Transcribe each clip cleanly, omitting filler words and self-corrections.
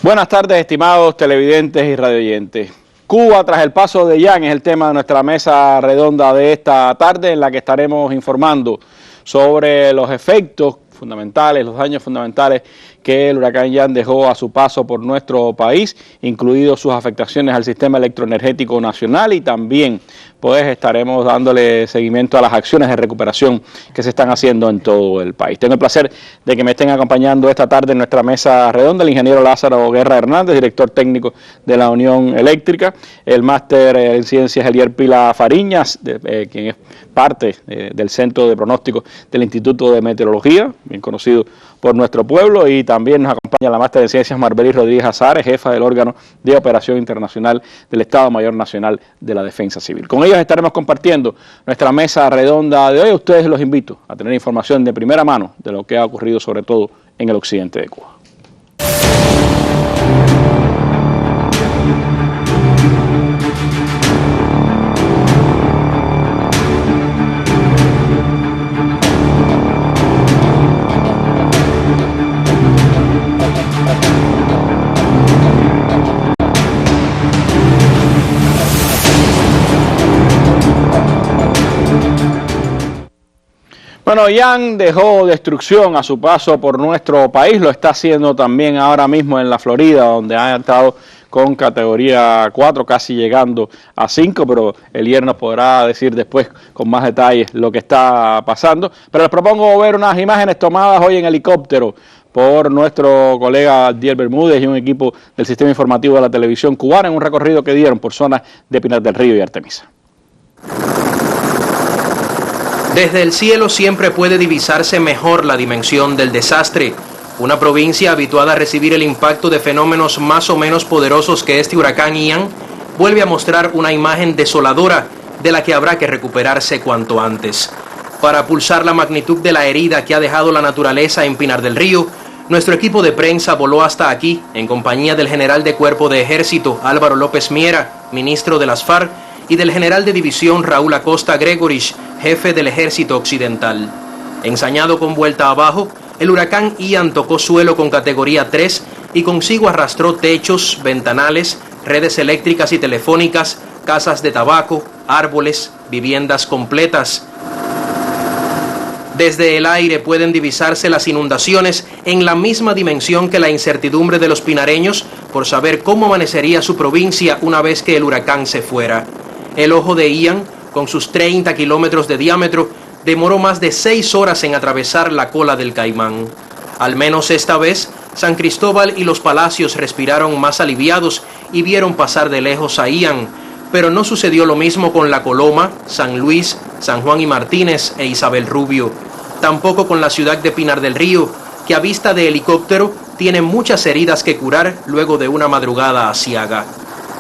Buenas tardes, estimados televidentes y radioyentes. Cuba tras el paso de Ian es el tema de nuestra mesa redonda de esta tarde, en la que estaremos informando sobre los efectos fundamentales, los daños fundamentales que el huracán Ian dejó a su paso por nuestro país, incluidos sus afectaciones al sistema electroenergético nacional, y también pues estaremos dándole seguimiento a las acciones de recuperación que se están haciendo en todo el país. Tengo el placer de que me estén acompañando esta tarde en nuestra mesa redonda el ingeniero Lázaro Guerra Hernández, director técnico de la Unión Eléctrica, el máster en ciencias Elier Pila Fariñas, quien es parte del Centro de Pronóstico del Instituto de Meteorología, bien conocido por nuestro pueblo, y también nos acompaña la máster en ciencias Marbelis Rodríguez Azares, jefa del órgano de operación internacional del Estado Mayor Nacional de la Defensa Civil. Con ellos estaremos compartiendo nuestra mesa redonda de hoy. A ustedes los invito a tener información de primera mano de lo que ha ocurrido sobre todo en el occidente de Cuba. Bueno, Ian dejó destrucción a su paso por nuestro país, lo está haciendo también ahora mismo en la Florida, donde ha estado con categoría 4, casi llegando a 5, pero Elier nos podrá decir después con más detalles lo que está pasando. Pero les propongo ver unas imágenes tomadas hoy en helicóptero por nuestro colega Diel Bermúdez y un equipo del sistema informativo de la televisión cubana en un recorrido que dieron por zonas de Pinar del Río y Artemisa. Desde el cielo siempre puede divisarse mejor la dimensión del desastre. Una provincia habituada a recibir el impacto de fenómenos más o menos poderosos que este huracán Ian vuelve a mostrar una imagen desoladora de la que habrá que recuperarse cuanto antes. Para pulsar la magnitud de la herida que ha dejado la naturaleza en Pinar del Río, nuestro equipo de prensa voló hasta aquí en compañía del general de Cuerpo de Ejército Álvaro López Miera, ministro de las FARC, y del general de división Raúl Acosta Gregorich, jefe del Ejército Occidental. Ensañado con vuelta abajo, el huracán Ian tocó suelo con categoría 3 y consigo arrastró techos, ventanales, redes eléctricas y telefónicas, casas de tabaco, árboles, viviendas completas. Desde el aire pueden divisarse las inundaciones en la misma dimensión que la incertidumbre de los pinareños por saber cómo amanecería su provincia una vez que el huracán se fuera. El ojo de Ian, con sus 30 kilómetros de diámetro, demoró más de 6 horas en atravesar la cola del Caimán. Al menos esta vez, San Cristóbal y Los Palacios respiraron más aliviados y vieron pasar de lejos a Ian, pero no sucedió lo mismo con La Coloma, San Luis, San Juan y Martínez e Isabel Rubio. Tampoco con la ciudad de Pinar del Río, que a vista de helicóptero tiene muchas heridas que curar luego de una madrugada aciaga.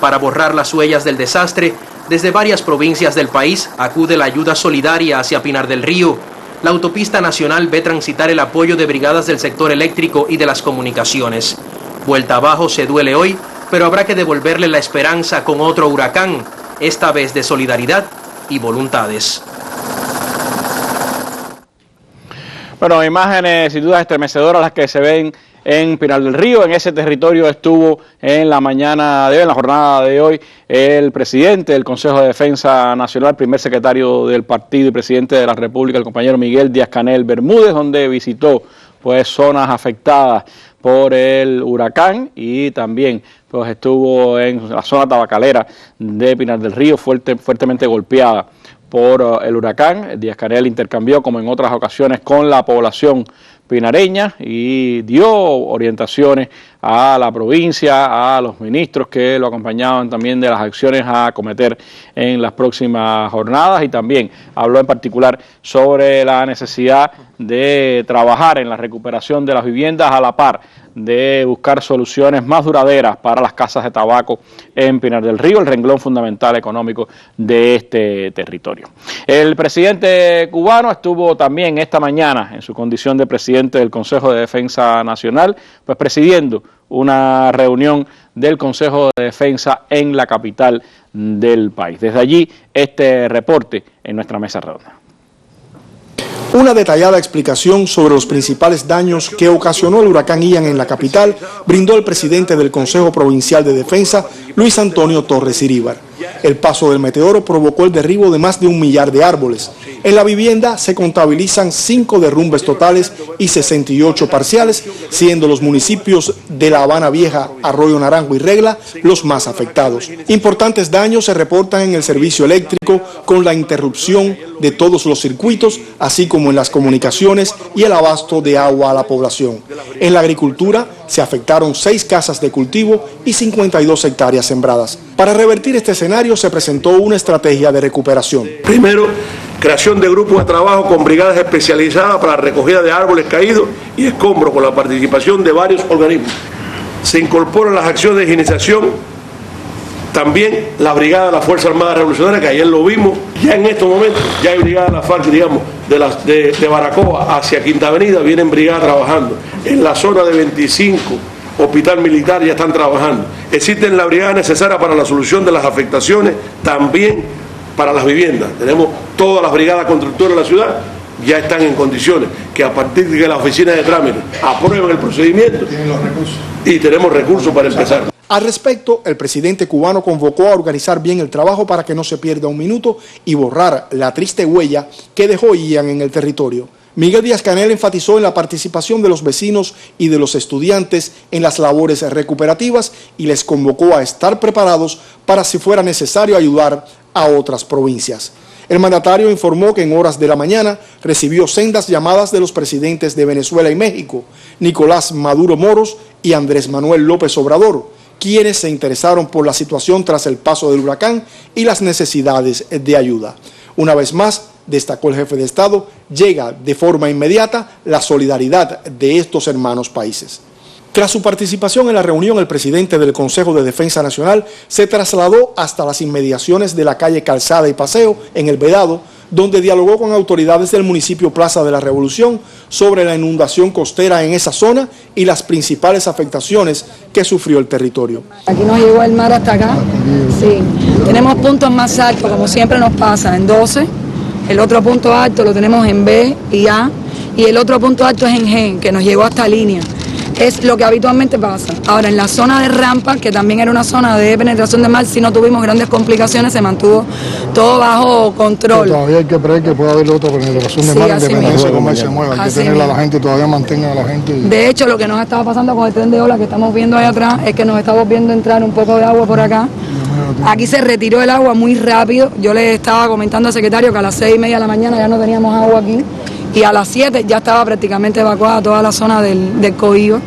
Para borrar las huellas del desastre, desde varias provincias del país acude la ayuda solidaria hacia Pinar del Río. La autopista nacional ve transitar el apoyo de brigadas del sector eléctrico y de las comunicaciones. Vuelta abajo se duele hoy, pero habrá que devolverle la esperanza con otro huracán, esta vez de solidaridad y voluntades. Bueno, imágenes sin duda estremecedoras las que se ven en Pinar del Río. En ese territorio estuvo en la mañana de hoy, en la jornada de hoy, el presidente del Consejo de Defensa Nacional, primer secretario del partido y presidente de la República, el compañero Miguel Díaz-Canel Bermúdez, donde visitó pues zonas afectadas por el huracán y también pues estuvo en la zona tabacalera de Pinar del Río, fuertemente golpeada por el huracán. Díaz-Canel intercambió, como en otras ocasiones, con la población pinareña y dio orientaciones a la provincia, a los ministros que lo acompañaban también de las acciones a acometer en las próximas jornadas, y también habló en particular sobre la necesidad de trabajar en la recuperación de las viviendas a la par de buscar soluciones más duraderas para las casas de tabaco en Pinar del Río, el renglón fundamental económico de este territorio. El presidente cubano estuvo también esta mañana en su condición de presidente del Consejo de Defensa Nacional, pues presidiendo una reunión del Consejo de Defensa en la capital del país. Desde allí, este reporte en nuestra mesa redonda. Una detallada explicación sobre los principales daños que ocasionó el huracán Ian en la capital brindó el presidente del Consejo Provincial de Defensa, Luis Antonio Torres Iríbar. El paso del meteoro provocó el derribo de más de 1 millar de árboles. En la vivienda se contabilizan 5 derrumbes totales y 68 parciales, siendo los municipios de La Habana Vieja, Arroyo Naranjo y Regla los más afectados. Importantes daños se reportan en el servicio eléctrico con la interrupción de todos los circuitos, así como en las comunicaciones y el abasto de agua a la población. En la agricultura se afectaron 6 casas de cultivo y 52 hectáreas sembradas. Para revertir este escenario se presentó una estrategia de recuperación. Primero, creación de grupos de trabajo con brigadas especializadas para la recogida de árboles caídos y escombros con la participación de varios organismos. Se incorporan las acciones de higienización. También la brigada de la Fuerza Armada Revolucionaria, que ayer lo vimos, ya en estos momentos, ya hay brigada de la FARC, digamos, de Baracoa hacia Quinta Avenida, vienen brigadas trabajando. En la zona de 25, Hospital Militar, ya están trabajando. Existen la brigada necesaria para la solución de las afectaciones, también para las viviendas. Tenemos todas las brigadas constructoras de la ciudad, ya están en condiciones, que a partir de que la oficina de trámite aprueben el procedimiento, tienen los recursos. Y tenemos recursos para empezar. Al respecto, el presidente cubano convocó a organizar bien el trabajo para que no se pierda un minuto y borrar la triste huella que dejó Ian en el territorio. Miguel Díaz-Canel enfatizó en la participación de los vecinos y de los estudiantes en las labores recuperativas y les convocó a estar preparados para, si fuera necesario, ayudar a otras provincias. El mandatario informó que en horas de la mañana recibió sendas llamadas de los presidentes de Venezuela y México, Nicolás Maduro Moros y Andrés Manuel López Obrador, quienes se interesaron por la situación tras el paso del huracán y las necesidades de ayuda. Una vez más, destacó el jefe de Estado, llega de forma inmediata la solidaridad de estos hermanos países. Tras su participación en la reunión, el presidente del Consejo de Defensa Nacional se trasladó hasta las inmediaciones de la calle Calzada y Paseo, en El Vedado, donde dialogó con autoridades del municipio Plaza de la Revolución sobre la inundación costera en esa zona y las principales afectaciones que sufrió el territorio. Aquí nos llegó el mar hasta acá, sí. Tenemos puntos más altos, como siempre nos pasa, en 12, el otro punto alto lo tenemos en B y A, y el otro punto alto es en G, que nos llegó hasta línea. Es lo que habitualmente pasa. Ahora, en la zona de rampa, que también era una zona de penetración de mar, si no tuvimos grandes complicaciones, se mantuvo todo bajo control. Pero todavía hay que prever que pueda haber otra penetración de mar, independencia de cómo se mueva. Hay que tener a la gente, todavía mantenga a la gente. De hecho, lo que nos estaba pasando con el tren de ola que estamos viendo ahí atrás es que nos estamos viendo entrar un poco de agua por acá. Aquí se retiró el agua muy rápido. Yo le estaba comentando al secretario que a las 6:30 de la mañana ya no teníamos agua aquí. Y a las 7 ya estaba prácticamente evacuada toda la zona del Coío.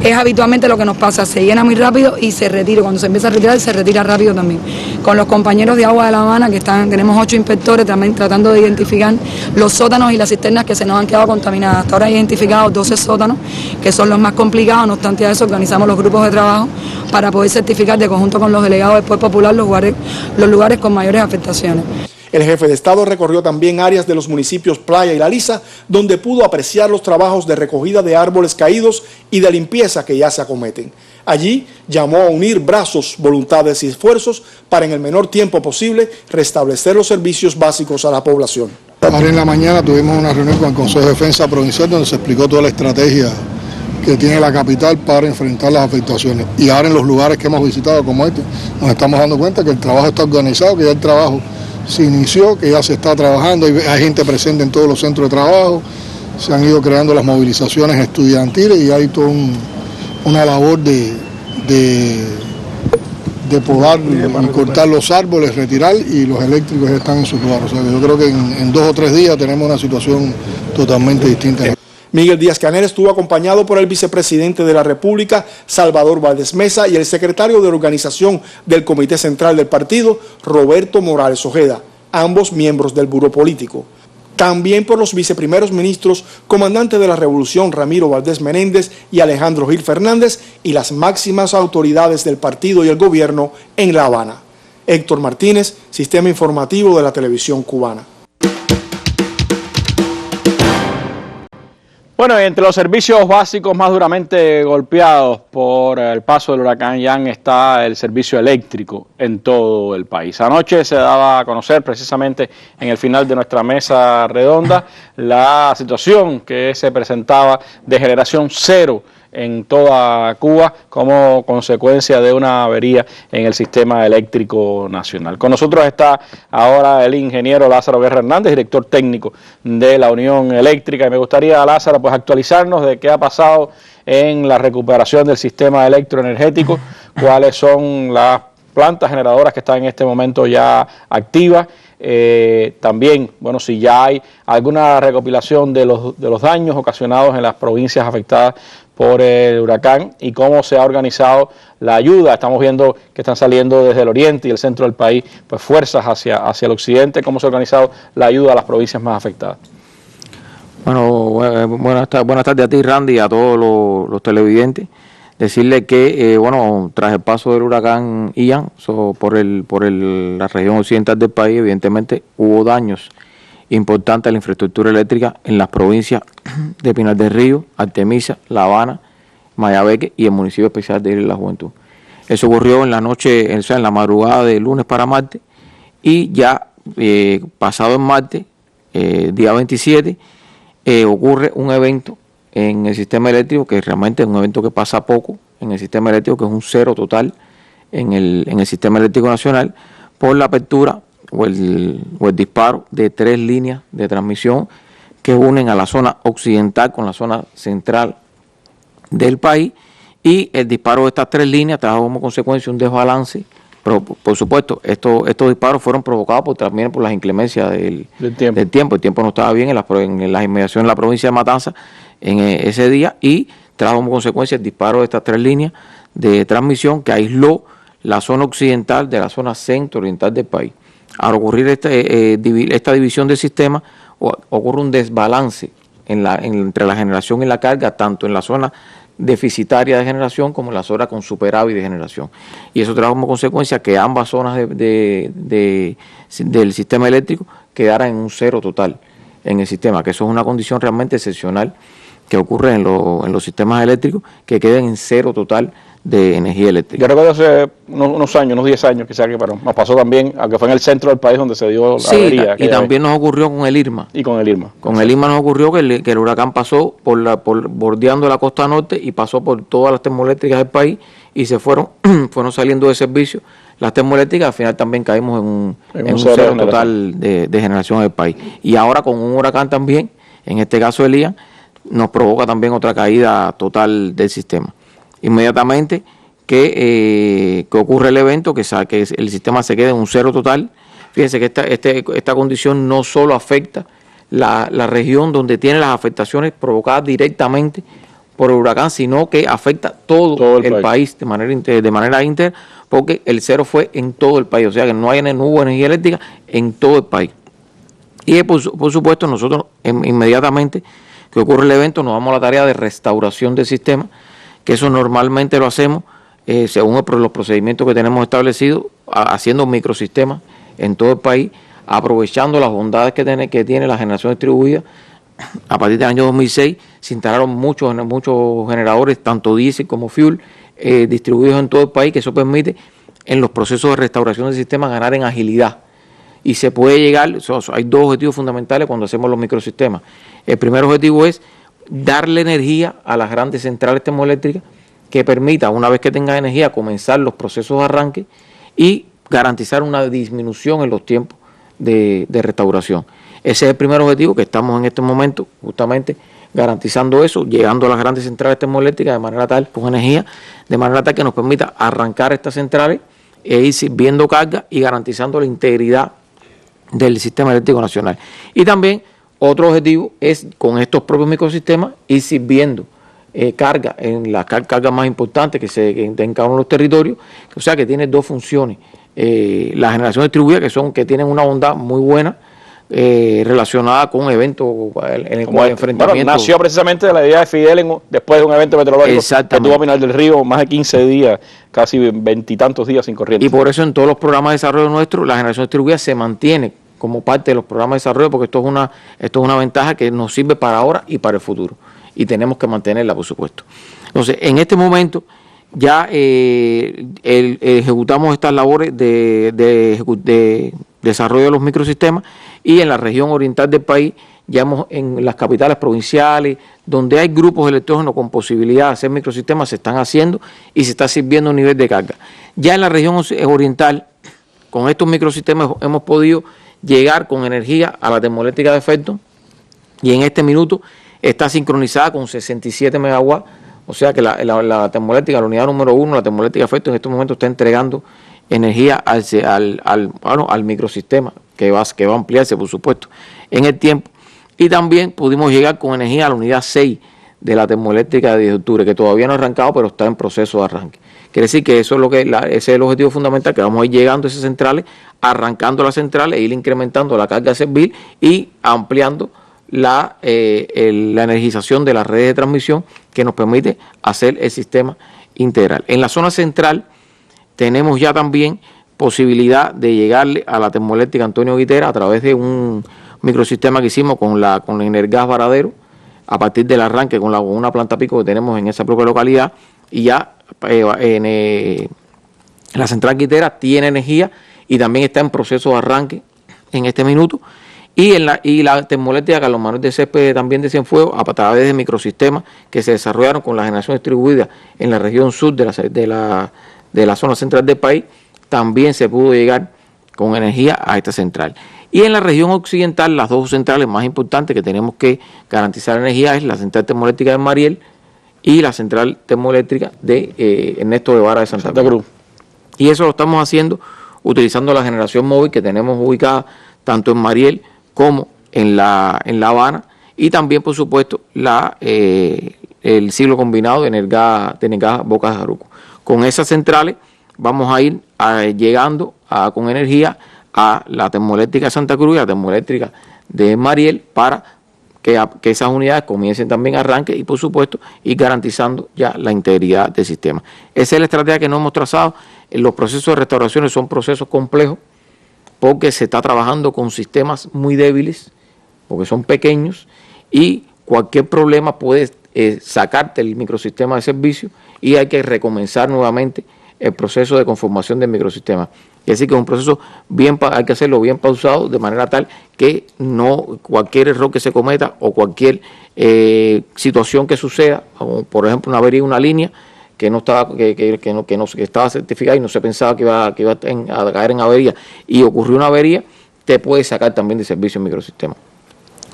Es habitualmente lo que nos pasa, se llena muy rápido y se retira. Cuando se empieza a retirar, se retira rápido también. Con los compañeros de Agua de La Habana, que tenemos 8 inspectores también tratando de identificar los sótanos y las cisternas que se nos han quedado contaminadas. Hasta ahora hay identificados 12 sótanos, que son los más complicados. No obstante a eso, organizamos los grupos de trabajo para poder certificar de conjunto con los delegados del Poder Popular los lugares con mayores afectaciones. El jefe de Estado recorrió también áreas de los municipios Playa y La Lisa, donde pudo apreciar los trabajos de recogida de árboles caídos y de limpieza que ya se acometen. Allí llamó a unir brazos, voluntades y esfuerzos para en el menor tiempo posible restablecer los servicios básicos a la población. Ahora en la mañana tuvimos una reunión con el Consejo de Defensa Provincial donde se explicó toda la estrategia que tiene la capital para enfrentar las afectaciones. Y ahora en los lugares que hemos visitado como este, nos estamos dando cuenta que el trabajo está organizado, que ya el trabajo se inició, que ya se está trabajando, hay gente presente en todos los centros de trabajo, se han ido creando las movilizaciones estudiantiles y hay toda una labor de podar y cortar los árboles, retirar, y los eléctricos están en su lugar. O sea, yo creo que en 2 o 3 días tenemos una situación totalmente distinta. Miguel Díaz-Canel estuvo acompañado por el vicepresidente de la República, Salvador Valdés Mesa, y el secretario de organización del Comité Central del Partido, Roberto Morales Ojeda, ambos miembros del Buró Político. También por los viceprimeros ministros, comandante de la Revolución, Ramiro Valdés Menéndez y Alejandro Gil Fernández, y las máximas autoridades del partido y el gobierno en La Habana. Héctor Martínez, Sistema Informativo de la Televisión Cubana. Bueno, entre los servicios básicos más duramente golpeados por el paso del huracán Ian está el servicio eléctrico en todo el país. Anoche se daba a conocer precisamente en el final de nuestra mesa redonda la situación que se presentaba de generación cero en toda Cuba como consecuencia de una avería en el sistema eléctrico nacional. Con nosotros está ahora el ingeniero Lázaro Guerra Hernández, director técnico de la Unión Eléctrica, y me gustaría, Lázaro, pues actualizarnos de qué ha pasado en la recuperación del sistema electroenergético, cuáles son las plantas generadoras que están en este momento ya activas. También, bueno, si ya hay alguna recopilación de los daños ocasionados en las provincias afectadas por el huracán y cómo se ha organizado la ayuda. Estamos viendo que están saliendo desde el oriente y el centro del país pues fuerzas hacia el occidente. ¿Cómo se ha organizado la ayuda a las provincias más afectadas? Bueno, buenas tardes a ti, Randy, y a todos los televidentes. Decirle que, tras el paso del huracán Ian por la región occidental del país, evidentemente hubo daños importantes a la infraestructura eléctrica en las provincias de Pinar del Río, Artemisa, La Habana, Mayabeque y el municipio especial de Isla de la Juventud. Eso ocurrió en la noche, en la madrugada de lunes para martes, y ya pasado el martes, día 27, ocurre un evento en el sistema eléctrico, que realmente es un evento que pasa poco en el sistema eléctrico, que es un cero total en el sistema eléctrico nacional, por la apertura o el disparo de 3 líneas de transmisión que unen a la zona occidental con la zona central del país, y el disparo de estas 3 líneas trajo como consecuencia un desbalance. Pero, por supuesto, estos disparos fueron provocados también por las inclemencias del tiempo. El tiempo no estaba bien en las inmediaciones de la provincia de Matanzas en ese día, y trajo como consecuencia el disparo de estas 3 líneas de transmisión que aisló la zona occidental de la zona centro-oriental del país. Al ocurrir esta división del sistema, ocurre un desbalance entre la generación y la carga, tanto en la zona deficitaria de generación como en la zona con superávit de generación. Y eso trajo como consecuencia que ambas zonas del sistema eléctrico quedaran en un cero total en el sistema, que eso es una condición realmente excepcional que ocurre en los sistemas eléctricos, que queden en cero total de energía eléctrica. Yo recuerdo hace unos 10 años quizás, que nos pasó también, aunque fue en el centro del país donde se dio la avería. Y también nos ocurrió con el Irma. Y con el Irma. Con el Irma nos ocurrió que el huracán pasó bordeando la costa norte y pasó por todas las termoeléctricas del país, y se fueron saliendo de servicio las termoeléctricas. Al final también caímos en un cero total de generación del país. Y ahora con un huracán también, en este caso el Ian, nos provoca también otra caída total del sistema. Inmediatamente que ocurre el evento, que el sistema se quede en un cero total. Fíjense que esta condición no solo afecta la región donde tiene las afectaciones provocadas directamente por el huracán, sino que afecta todo el país de manera íntegra, porque el cero fue en todo el país, o sea que no hubo energía eléctrica en todo el país. Y por supuesto nosotros inmediatamente que ocurre el evento nos damos a la tarea de restauración del sistema, que eso normalmente lo hacemos según los procedimientos que tenemos establecidos, haciendo microsistemas en todo el país, aprovechando las bondades que tiene la generación distribuida. A partir del año 2006 se instalaron muchos generadores, tanto diésel como fuel, distribuidos en todo el país, que eso permite en los procesos de restauración del sistema ganar en agilidad. Y se puede llegar, hay 2 objetivos fundamentales cuando hacemos los microsistemas. El primer objetivo es darle energía a las grandes centrales termoeléctricas, que permita, una vez que tengan energía, comenzar los procesos de arranque y garantizar una disminución en los tiempos de restauración. Ese es el primer objetivo, que estamos en este momento justamente garantizando eso, llegando a las grandes centrales termoeléctricas de manera tal, con energía, de manera tal que nos permita arrancar estas centrales e ir sirviendo carga y garantizando la integridad del sistema eléctrico nacional. Y también otro objetivo es, con estos propios microsistemas, ir sirviendo carga en las cargas más importantes que en cada uno de los territorios, o sea que tiene 2 funciones. La generación distribuida, que tienen una bondad muy buena, relacionada con un evento en el cual enfrentamiento. Bueno, nació precisamente de la idea de Fidel después de un evento meteorológico que tuvo a Pinar del Río más de 15 días, casi 20 y tantos días sin corriente. Y por eso en todos los programas de desarrollo nuestros, la generación distribuida se mantiene como parte de los programas de desarrollo, porque esto es una ventaja que nos sirve para ahora y para el futuro. y tenemos que mantenerla, por supuesto. Entonces, en este momento ya ejecutamos estas labores de desarrollo de los microsistemas, y en la región oriental del país, ya en las capitales provinciales, donde hay grupos electrógenos con posibilidad de hacer microsistemas, se están haciendo y se está sirviendo un nivel de carga. Ya en la región oriental, con estos microsistemas hemos podido llegar con energía a la termoeléctrica de efecto, y en este minuto está sincronizada con 67 megawatts, o sea que la termoeléctrica, la unidad número 1, la termoeléctrica de efecto, en este momento está entregando energía al microsistema, que va a ampliarse, por supuesto, en el tiempo. Y también pudimos llegar con energía a la unidad 6 de la termoeléctrica de 10 de octubre, que todavía no ha arrancado, pero está en proceso de arranque. Quiere decir que eso es ese es el objetivo fundamental, que vamos a ir llegando a esas centrales, arrancando las centrales, e ir incrementando la carga servil y ampliando la energización de las redes de transmisión, que nos permite hacer el sistema integral. En la zona central tenemos ya también posibilidad de llegarle a la termoeléctrica Antonio Guitera a través de un microsistema que hicimos con Energas Varadero, a partir del arranque con una planta pico que tenemos en esa propia localidad, y ya la central Guitera tiene energía y también está en proceso de arranque en este minuto. Y la termoeléctrica Carlos Manuel de Céspedes, también de Cienfuegos, a través de microsistemas que se desarrollaron con la generación distribuida en la región sur de la zona central del país, también se pudo llegar con energía a esta central. Y en la región occidental, las dos centrales más importantes que tenemos que garantizar energía es la central termoeléctrica de Mariel y la central termoeléctrica de Ernesto Guevara de Santa Cruz. Y eso lo estamos haciendo utilizando la generación móvil que tenemos ubicada tanto en Mariel como en La Habana, y también, por supuesto, el ciclo combinado de Energas Bocas de Jaruco. Con esas centrales vamos a ir llegando con energía a la termoeléctrica de Santa Cruz y a la termoeléctrica de Mariel, para que esas unidades comiencen también a arranque y, por supuesto, ir garantizando ya la integridad del sistema. Esa es la estrategia que nos hemos trazado. Los procesos de restauración son procesos complejos, porque se está trabajando con sistemas muy débiles, porque son pequeños, y cualquier problema puede sacarte el microsistema de servicio, y hay que recomenzar nuevamente el proceso de conformación del microsistema. Es decir, que es un proceso hay que hacerlo bien pausado, de manera tal que no cualquier error que se cometa o cualquier situación que suceda, como por ejemplo una avería de una línea que no estaba que estaba certificada y no se pensaba que iba a caer en avería, y ocurrió una avería, te puede sacar también de servicio el microsistema.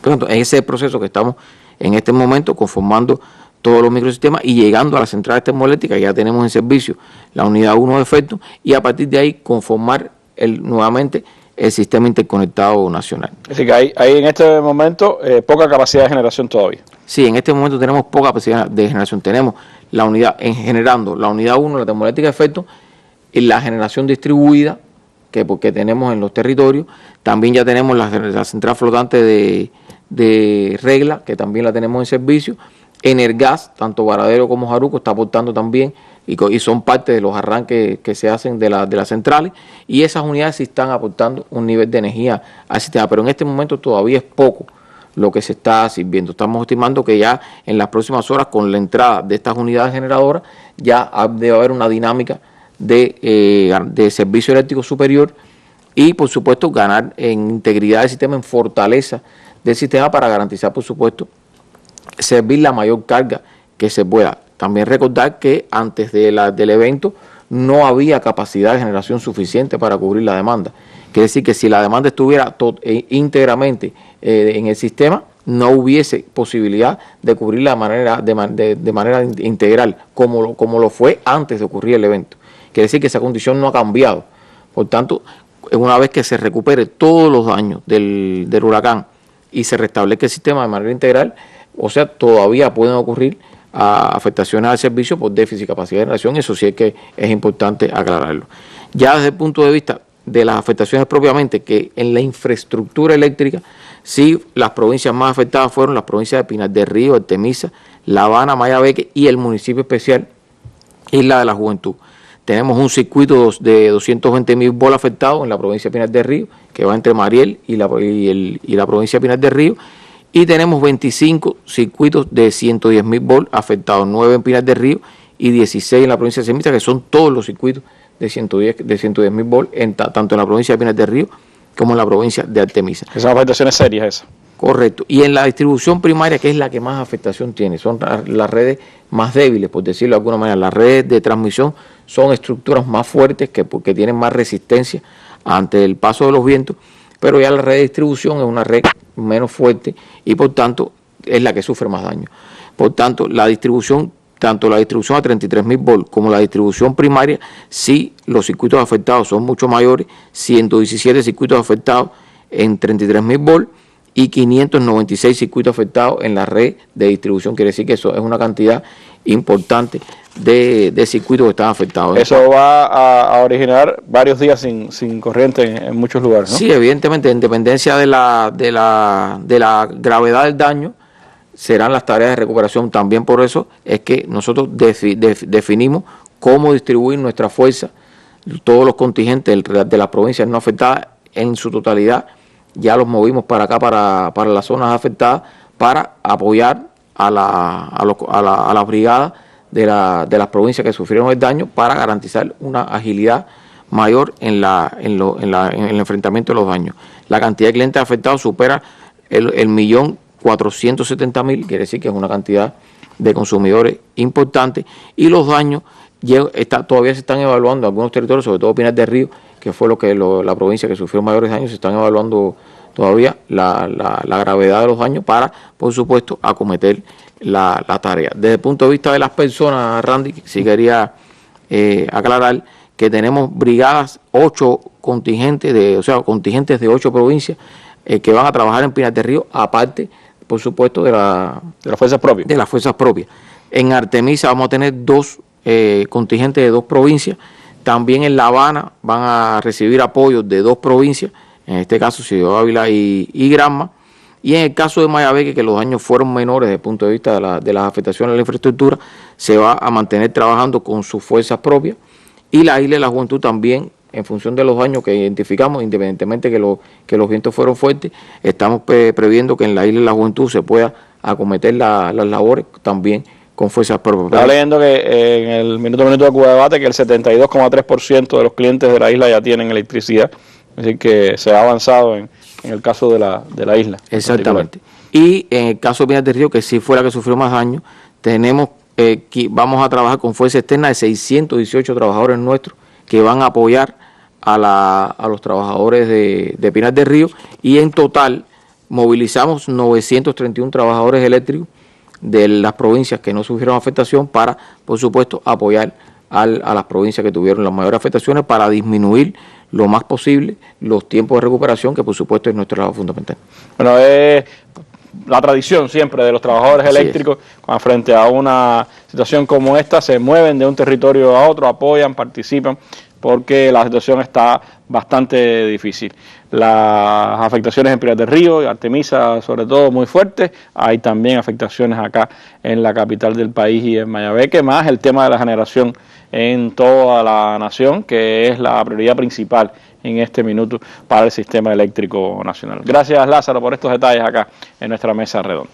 Por lo tanto, ese es el proceso que estamos en este momento conformando todos los microsistemas y llegando a las centrales termoeléctricas. Ya tenemos en servicio la unidad 1 de efecto, y a partir de ahí conformar nuevamente el sistema interconectado nacional. Es decir, que hay en este momento poca capacidad de generación todavía. Sí, en este momento tenemos poca capacidad de generación. Tenemos la unidad generando la unidad 1, la termoeléctrica de efecto, y la generación distribuida porque tenemos en los territorios. También ya tenemos la central flotante de Regla, que también la tenemos en servicio. Energas, tanto Varadero como Jaruco, está aportando también y son parte de los arranques que se hacen de las centrales, y esas unidades sí están aportando un nivel de energía al sistema, pero en este momento todavía es poco lo que se está sirviendo. Estamos estimando que ya en las próximas horas, con la entrada de estas unidades generadoras, ya debe haber una dinámica de servicio eléctrico superior, y por supuesto ganar en integridad del sistema, en fortaleza del sistema, para garantizar, por supuesto, servir la mayor carga que se pueda. También recordar que antes del evento no había capacidad de generación suficiente para cubrir la demanda. Quiere decir que si la demanda estuviera íntegramente en el sistema, no hubiese posibilidad de cubrirla de manera integral, como lo fue antes de ocurrir el evento. Quiere decir que esa condición no ha cambiado. Por tanto, una vez que se recupere todos los daños del huracán y se restablezca el sistema de manera integral, o sea, todavía pueden ocurrir afectaciones al servicio por déficit de capacidad de generación. Eso sí es importante aclararlo. Ya desde el punto de vista de las afectaciones propiamente, que en la infraestructura eléctrica, sí, las provincias más afectadas fueron las provincias de Pinar del Río, Artemisa, La Habana, Mayabeque y el municipio especial Isla de la Juventud. Tenemos un circuito de 220.000 bolas afectados en la provincia de Pinar del Río, que va entre Mariel y la provincia de Pinar del Río, y tenemos 25 circuitos de 110.000 volts afectados, 9 en Pinar del Río y 16 en la provincia de Semita, que son todos los circuitos de 110.000 volts, tanto en la provincia de Pinar del Río como en la provincia de Artemisa. Que son afectaciones serias esas. Correcto. Y en la distribución primaria, que es la que más afectación tiene, son las redes más débiles, por decirlo de alguna manera. Las redes de transmisión son estructuras más fuertes porque tienen más resistencia ante el paso de los vientos, pero ya la red de distribución es una red menos fuerte y por tanto es la que sufre más daño. Por tanto, la distribución, tanto la distribución a 33.000 volts como la distribución primaria, sí, los circuitos afectados son mucho mayores, 117 circuitos afectados en 33.000 volts y 596 circuitos afectados en la red de distribución. Quiere decir que eso es una cantidad importante de circuitos que están afectados. Eso va a originar varios días sin corriente en muchos lugares, ¿no? Sí, evidentemente, en dependencia de la gravedad del daño, serán las tareas de recuperación. También por eso es que nosotros definimos cómo distribuir nuestra fuerza, todos los contingentes de las provincias no afectadas en su totalidad. Ya los movimos para acá, para las zonas afectadas, para apoyar a la brigada de las provincias que sufrieron el daño, para garantizar una agilidad mayor en el enfrentamiento de los daños. La cantidad de clientes afectados supera el 1.470.000, quiere decir que es una cantidad de consumidores importante, y los daños todavía se están evaluando en algunos territorios, sobre todo Pinar del Río, que fue la provincia que sufrió mayores daños. Se están evaluando todavía la gravedad de los daños para, por supuesto, acometer la tarea. Desde el punto de vista de las personas, Randy, sí quería aclarar que tenemos brigadas, 8 contingentes de 8 provincias que van a trabajar en Pinar del Río, aparte, por supuesto, de las fuerzas propias. De las fuerzas propias. En Artemisa vamos a tener 2 contingentes de 2 provincias. También en La Habana van a recibir apoyo de 2 provincias, en este caso Ciudad Ávila y Granma. Y en el caso de Mayabeque, que los daños fueron menores desde el punto de vista de las afectaciones a la infraestructura, se va a mantener trabajando con sus fuerzas propias. Y la Isla de la Juventud también, en función de los daños que identificamos, independientemente que los vientos fueron fuertes, estamos previendo que en la Isla de la Juventud se pueda acometer las labores también con fuerzas propias. Estaba leyendo que en el minuto de Cuba Debate que el 72,3% de los clientes de la isla ya tienen electricidad, es decir que se ha avanzado en el caso de la isla. Exactamente. Y en el caso de Pinar del Río, que sí fue la que sufrió más daño, vamos a trabajar con fuerza externa de 618 trabajadores nuestros que van a apoyar a los trabajadores de Pinar del Río, y en total movilizamos 931 trabajadores eléctricos de las provincias que no sufrieron afectación para, por supuesto, apoyar a las provincias que tuvieron las mayores afectaciones, para disminuir lo más posible los tiempos de recuperación, que por supuesto es nuestro trabajo fundamental. Bueno, es la tradición siempre de los trabajadores eléctricos, cuando frente a una situación como esta, se mueven de un territorio a otro, apoyan, participan, porque la situación está bastante difícil. Las afectaciones en Pinar del Río y Artemisa, sobre todo, muy fuertes. Hay también afectaciones acá en la capital del país y en Mayabeque, más el tema de la generación en toda la nación, que es la prioridad principal en este minuto para el sistema eléctrico nacional. Gracias, Lázaro, por estos detalles acá en nuestra mesa redonda.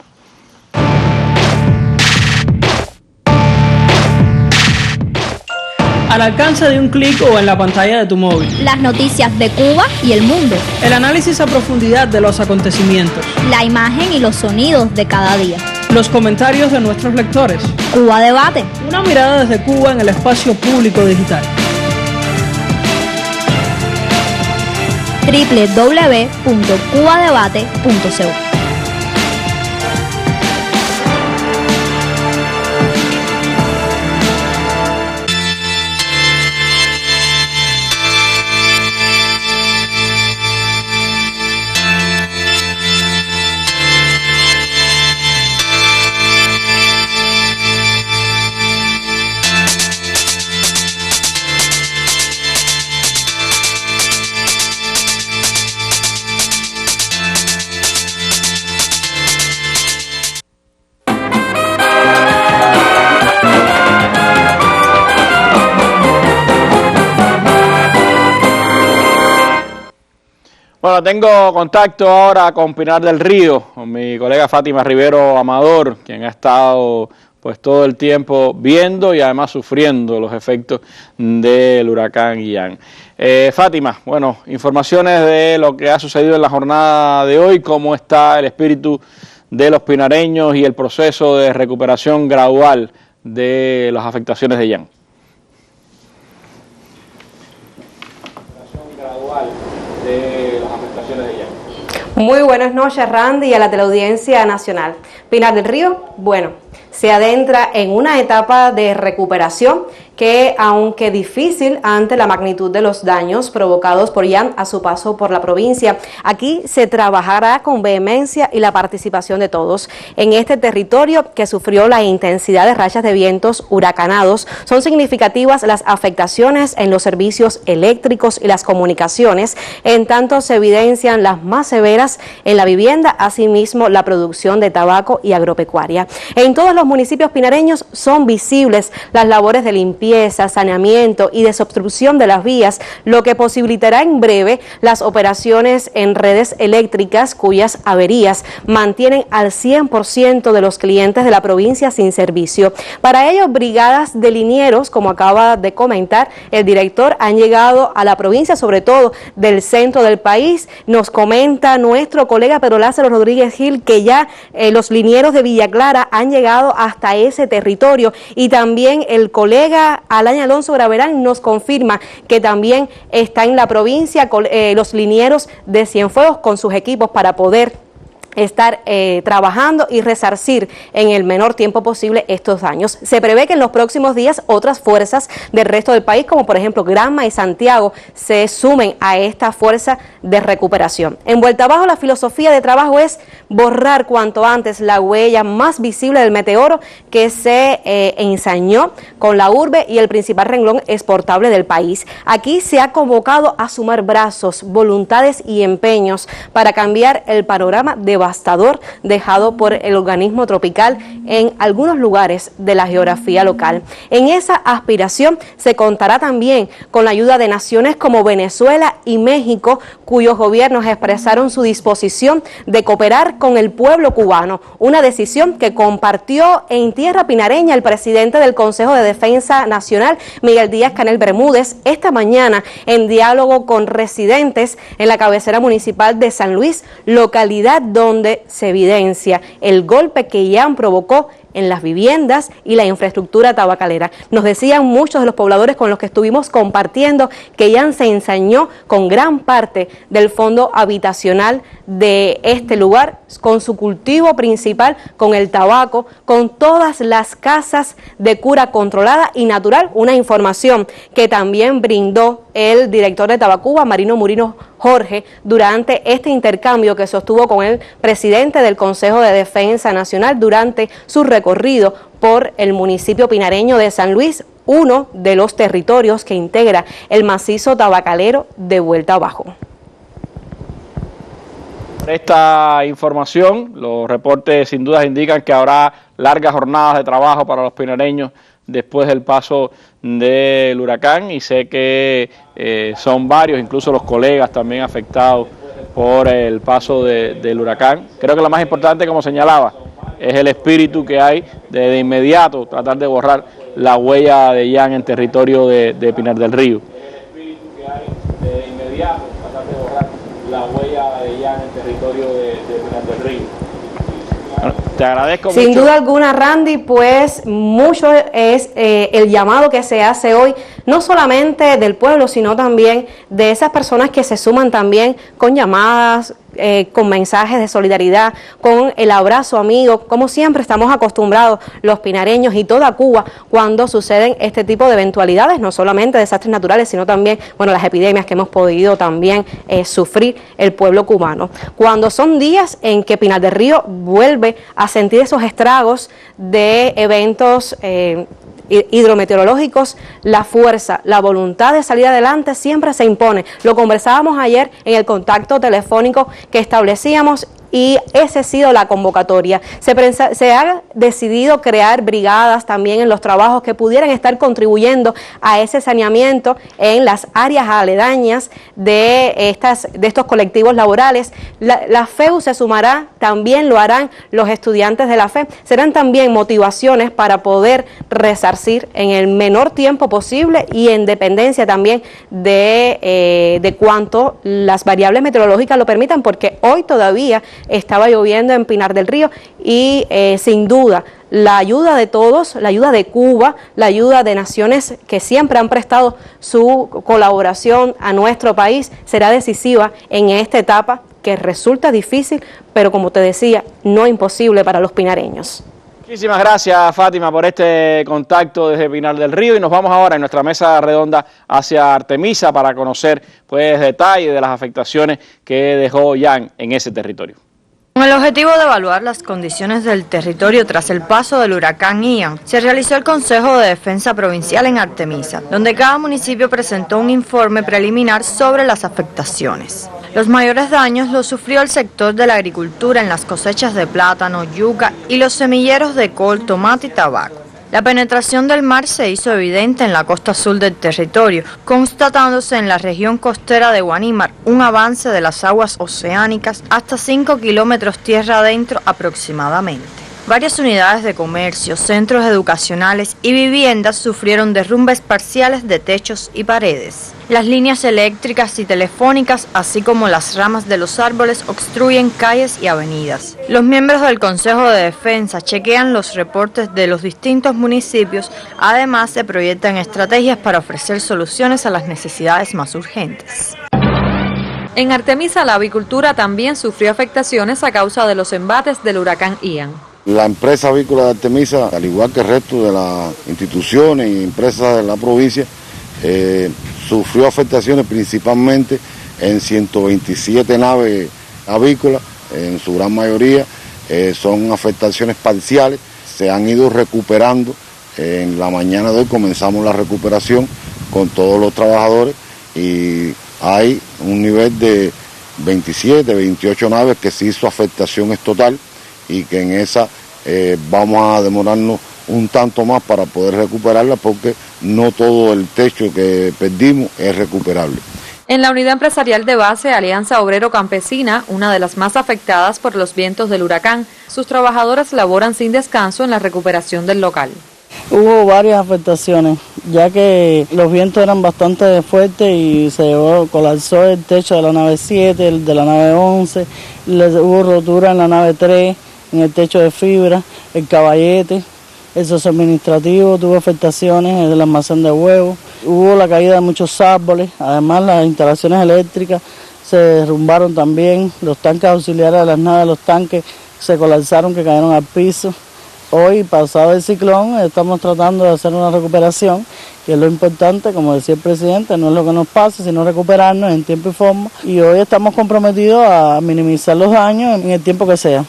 Al alcance de un clic o en la pantalla de tu móvil. Las noticias de Cuba y el mundo. El análisis a profundidad de los acontecimientos. La imagen y los sonidos de cada día. Los comentarios de nuestros lectores. Cuba Debate. Una mirada desde Cuba en el espacio público digital. www.cubadebate.co Bueno, tengo contacto ahora con Pinar del Río, con mi colega Fátima Rivero Amador, quien ha estado pues todo el tiempo viendo y además sufriendo los efectos del huracán Ian. Fátima, bueno, informaciones de lo que ha sucedido en la jornada de hoy, cómo está el espíritu de los pinareños y el proceso de recuperación gradual de las afectaciones de Ian. Muy buenas noches, Randy, y a la teleaudiencia nacional. Pinar del Río, bueno, se adentra en una etapa de recuperación que, aunque difícil ante la magnitud de los daños provocados por Ian a su paso por la provincia, aquí se trabajará con vehemencia y la participación de todos. En este territorio que sufrió la intensidad de rachas de vientos huracanados, son significativas las afectaciones en los servicios eléctricos y las comunicaciones, en tanto se evidencian las más severas en la vivienda, asimismo la producción de tabaco y agropecuaria. En todos los municipios pinareños son visibles las labores de limpieza, saneamiento y desobstrucción de las vías, lo que posibilitará en breve las operaciones en redes eléctricas cuyas averías mantienen al 100% de los clientes de la provincia sin servicio. Para ello, brigadas de linieros, como acaba de comentar el director, han llegado a la provincia, sobre todo del centro del país. Nos comenta nuestro colega Pedro Lázaro Rodríguez Gil que ya los linieros de Villa Clara han llegado hasta ese territorio, y también el colega Alain Alonso Graverán nos confirma que también está en la provincia con los linieros de Cienfuegos con sus equipos para poder estar trabajando y resarcir en el menor tiempo posible estos daños. Se prevé que en los próximos días otras fuerzas del resto del país, como por ejemplo Granma y Santiago, se sumen a esta fuerza de recuperación. En Vuelta Abajo, la filosofía de trabajo es borrar cuanto antes la huella más visible del meteoro que se ensañó con la urbe y el principal renglón exportable del país. Aquí se ha convocado a sumar brazos, voluntades y empeños para cambiar el panorama devastador dejado por el organismo tropical en algunos lugares de la geografía local. En esa aspiración se contará también con la ayuda de naciones como Venezuela y México, cuyos gobiernos expresaron su disposición de cooperar con el pueblo cubano, una decisión que compartió en tierra pinareña el presidente del Consejo de Defensa Nacional, Miguel Díaz-Canel Bermúdez, esta mañana en diálogo con residentes en la cabecera municipal de San Luis, localidad donde se evidencia el golpe que Ian provocó en las viviendas y la infraestructura tabacalera. Nos decían muchos de los pobladores con los que estuvimos compartiendo que Ian se ensañó con gran parte del fondo habitacional de este lugar, con su cultivo principal, con el tabaco, con todas las casas de cura controlada y natural, una información que también brindó el director de Tabacuba, Marino Murino Jorge, durante este intercambio que sostuvo con el presidente del Consejo de Defensa Nacional durante su recorrido por el municipio pinareño de San Luis, uno de los territorios que integra el macizo tabacalero de Vuelta Abajo. Esta información, los reportes sin dudas indican que habrá largas jornadas de trabajo para los pinareños después del paso del huracán, y sé que son varios, incluso los colegas también afectados por el paso del huracán. Creo que lo más importante, como señalaba, es el espíritu que hay de inmediato tratar de borrar la huella de Ian en territorio de Pinar del Río. La huella de Ian en territorio de Pinar del Río. Bueno, te agradezco mucho. Sin duda alguna, Randy, pues mucho es el llamado que se hace hoy, no solamente del pueblo, sino también de esas personas que se suman también con llamadas, con mensajes de solidaridad, con el abrazo amigo, como siempre estamos acostumbrados los pinareños y toda Cuba cuando suceden este tipo de eventualidades, no solamente desastres naturales, sino también, bueno, las epidemias que hemos podido también sufrir el pueblo cubano. Cuando son días en que Pinar del Río vuelve a sentir esos estragos de eventos hidrometeorológicos, la fuerza, la voluntad de salir adelante siempre se impone. Lo conversábamos ayer en el contacto telefónico que establecíamos y esa ha sido la convocatoria. Se ha decidido crear brigadas también en los trabajos que pudieran estar contribuyendo a ese saneamiento en las áreas aledañas de estos colectivos laborales. La FEU se sumará, también lo harán los estudiantes de la FE. Serán también motivaciones para poder resarcir en el menor tiempo posible y en dependencia también de cuánto las variables meteorológicas lo permitan, porque hoy todavía estaba lloviendo en Pinar del Río y sin duda la ayuda de todos, la ayuda de Cuba, la ayuda de naciones que siempre han prestado su colaboración a nuestro país será decisiva en esta etapa que resulta difícil, pero como te decía, no imposible para los pinareños. Muchísimas gracias, Fátima, por este contacto desde Pinar del Río, y nos vamos ahora en nuestra mesa redonda hacia Artemisa para conocer pues detalles de las afectaciones que dejó Ian en ese territorio. Con el objetivo de evaluar las condiciones del territorio tras el paso del huracán Ian, se realizó el Consejo de Defensa Provincial en Artemisa, donde cada municipio presentó un informe preliminar sobre las afectaciones. Los mayores daños los sufrió el sector de la agricultura en las cosechas de plátano, yuca y los semilleros de col, tomate y tabaco. La penetración del mar se hizo evidente en la costa sur del territorio, constatándose en la región costera de Guanímar un avance de las aguas oceánicas hasta 5 kilómetros tierra adentro aproximadamente. Varias unidades de comercio, centros educacionales y viviendas sufrieron derrumbes parciales de techos y paredes. Las líneas eléctricas y telefónicas, así como las ramas de los árboles, obstruyen calles y avenidas. Los miembros del Consejo de Defensa chequean los reportes de los distintos municipios, además se proyectan estrategias para ofrecer soluciones a las necesidades más urgentes. En Artemisa, la avicultura también sufrió afectaciones a causa de los embates del huracán Ian. La empresa avícola de Artemisa, al igual que el resto de las instituciones y empresas de la provincia, sufrió afectaciones principalmente en 127 naves avícolas, en su gran mayoría son afectaciones parciales, se han ido recuperando. En la mañana de hoy comenzamos la recuperación con todos los trabajadores y hay un nivel de 27, 28 naves que sí su afectación es total y que en esa vamos a demorarnos un tanto más para poder recuperarla porque no todo el techo que perdimos es recuperable. En la unidad empresarial de base Alianza Obrero Campesina, una de las más afectadas por los vientos del huracán, sus trabajadores laboran sin descanso en la recuperación del local. Hubo varias afectaciones, ya que los vientos eran bastante fuertes y se colapsó el techo de la nave 7, el de la nave 11, hubo rotura en la nave 3, en el techo de fibra, el caballete, el socio administrativo tuvo afectaciones en el almacén de huevos, hubo la caída de muchos árboles, además las instalaciones eléctricas se derrumbaron también, los tanques auxiliares de las naves, los tanques se colapsaron, que cayeron al piso. Hoy, pasado el ciclón, estamos tratando de hacer una recuperación, que es lo importante, como decía el presidente, no es lo que nos pase, sino recuperarnos en tiempo y forma. Y hoy estamos comprometidos a minimizar los daños en el tiempo que sea.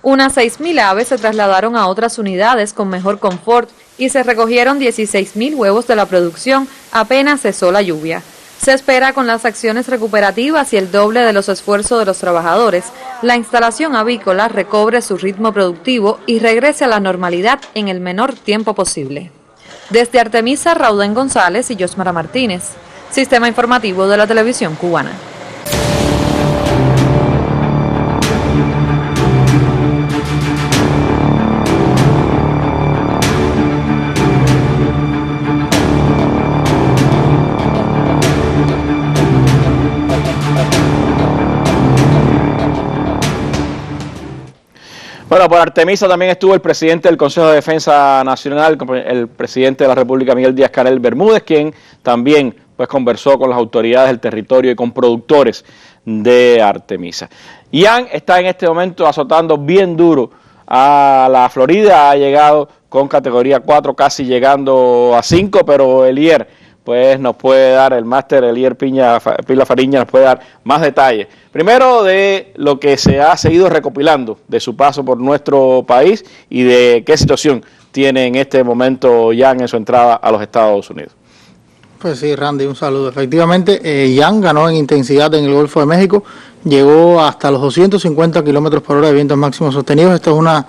Unas 6.000 aves se trasladaron a otras unidades con mejor confort y se recogieron 16.000 huevos de la producción apenas cesó la lluvia. Se espera, con las acciones recuperativas y el doble de los esfuerzos de los trabajadores, la instalación avícola recobre su ritmo productivo y regrese a la normalidad en el menor tiempo posible. Desde Artemisa, Raudén González y Yosmara Martínez, Sistema Informativo de la Televisión Cubana. Bueno, por Artemisa también estuvo el presidente del Consejo de Defensa Nacional, el presidente de la República, Miguel Díaz-Canel Bermúdez, quien también pues conversó con las autoridades del territorio y con productores de Artemisa. Ian está en este momento azotando bien duro a la Florida, ha llegado con categoría 4, casi llegando a 5, pero Elier pues nos puede dar, el máster Elier Pila Fariña nos puede dar más detalles. Primero de lo que se ha seguido recopilando de su paso por nuestro país y de qué situación tiene en este momento Ian en su entrada a los Estados Unidos. Pues sí, Randy, un saludo. Efectivamente, Ian ganó en intensidad en el Golfo de México, llegó hasta los 250 kilómetros por hora de vientos máximos sostenidos. Esto es una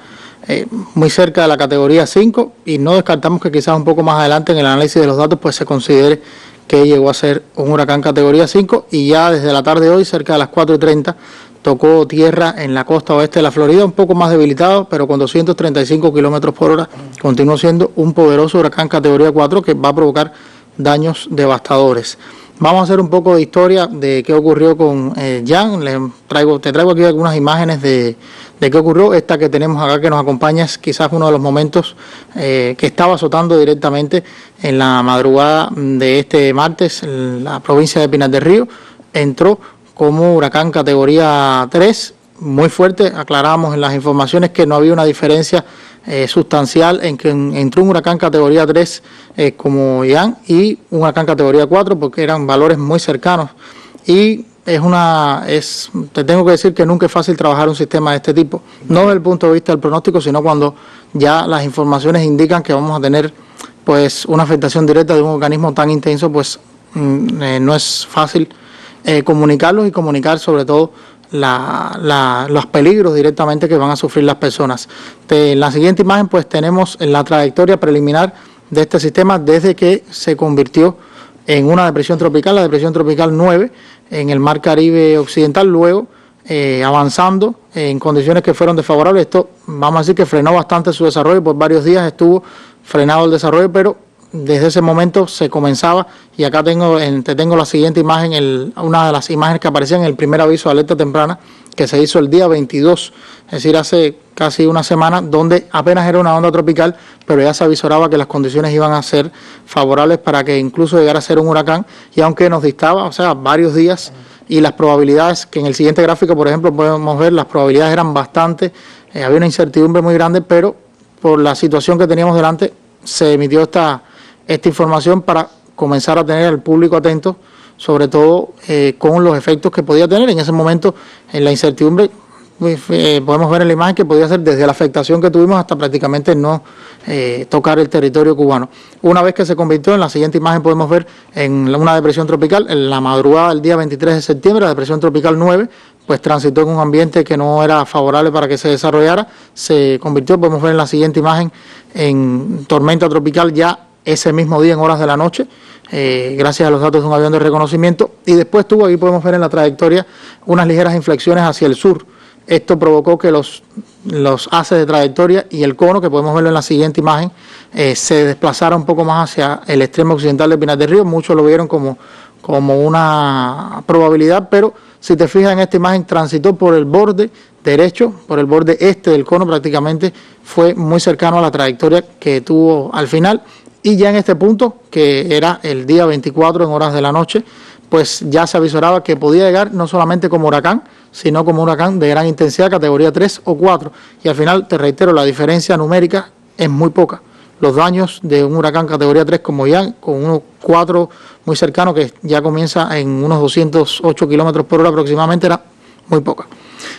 muy cerca de la categoría 5 y no descartamos que quizás un poco más adelante en el análisis de los datos pues se considere que llegó a ser un huracán categoría 5 y ya desde la tarde de hoy, cerca de las 4:30, tocó tierra en la costa oeste de la Florida, un poco más debilitado, pero con 235 kilómetros por hora, continuó siendo un poderoso huracán categoría 4 que va a provocar daños devastadores. Vamos a hacer un poco de historia de qué ocurrió con Jan. Te traigo aquí algunas imágenes de qué ocurrió. Esta que tenemos acá que nos acompaña es quizás uno de los momentos que estaba azotando directamente en la madrugada de este martes en la provincia de Pinar del Río. Entró como huracán categoría 3, muy fuerte. Aclaramos en las informaciones que no había una diferencia sustancial en que entró un huracán categoría 3 como Ian y un huracán categoría 4 porque eran valores muy cercanos y te tengo que decir que nunca es fácil trabajar un sistema de este tipo, no desde el punto de vista del pronóstico, sino cuando ya las informaciones indican que vamos a tener pues una afectación directa de un organismo tan intenso, pues no es fácil comunicarlos y comunicar sobre todo los peligros directamente que van a sufrir las personas. En la siguiente imagen pues tenemos la trayectoria preliminar de este sistema desde que se convirtió en una depresión tropical, la depresión tropical 9 en el mar Caribe occidental, luego avanzando en condiciones que fueron desfavorables. Esto vamos a decir que frenó bastante su desarrollo, por varios días estuvo frenado el desarrollo, pero desde ese momento se comenzaba, y acá te tengo la siguiente imagen, una de las imágenes que aparecían en el primer aviso de alerta temprana que se hizo el día 22, es decir, hace casi una semana, donde apenas era una onda tropical, pero ya se avisoraba que las condiciones iban a ser favorables para que incluso llegara a ser un huracán, y aunque nos distaba, o sea, varios días, y las probabilidades, que en el siguiente gráfico, por ejemplo, podemos ver, las probabilidades eran bastante, había una incertidumbre muy grande, pero por la situación que teníamos delante, se emitió esta información para comenzar a tener al público atento, sobre todo con los efectos que podía tener. En ese momento, en la incertidumbre, podemos ver en la imagen que podía ser desde la afectación que tuvimos hasta prácticamente no tocar el territorio cubano. Una vez que se convirtió, en la siguiente imagen podemos ver en una depresión tropical, en la madrugada del día 23 de septiembre, la depresión tropical 9, pues transitó en un ambiente que no era favorable para que se desarrollara, se convirtió, podemos ver en la siguiente imagen, en tormenta tropical ya ese mismo día en horas de la noche, gracias a los datos de un avión de reconocimiento, y después tuvo, ahí podemos ver en la trayectoria, unas ligeras inflexiones hacia el sur. Esto provocó que los haces de trayectoria y el cono, que podemos verlo en la siguiente imagen, se desplazara un poco más hacia el extremo occidental de Pinar del Río. Muchos lo vieron como una probabilidad, pero si te fijas en esta imagen, transitó por el borde derecho, por el borde este del cono, prácticamente fue muy cercano a la trayectoria que tuvo al final. Y ya en este punto, que era el día 24 en horas de la noche, pues ya se avisoraba que podía llegar no solamente como huracán, sino como huracán de gran intensidad, categoría 3 o 4. Y al final, te reitero, la diferencia numérica es muy poca. Los daños de un huracán categoría 3 como Ian, con unos 4 muy cercano, que ya comienza en unos 208 kilómetros por hora aproximadamente, era muy poca.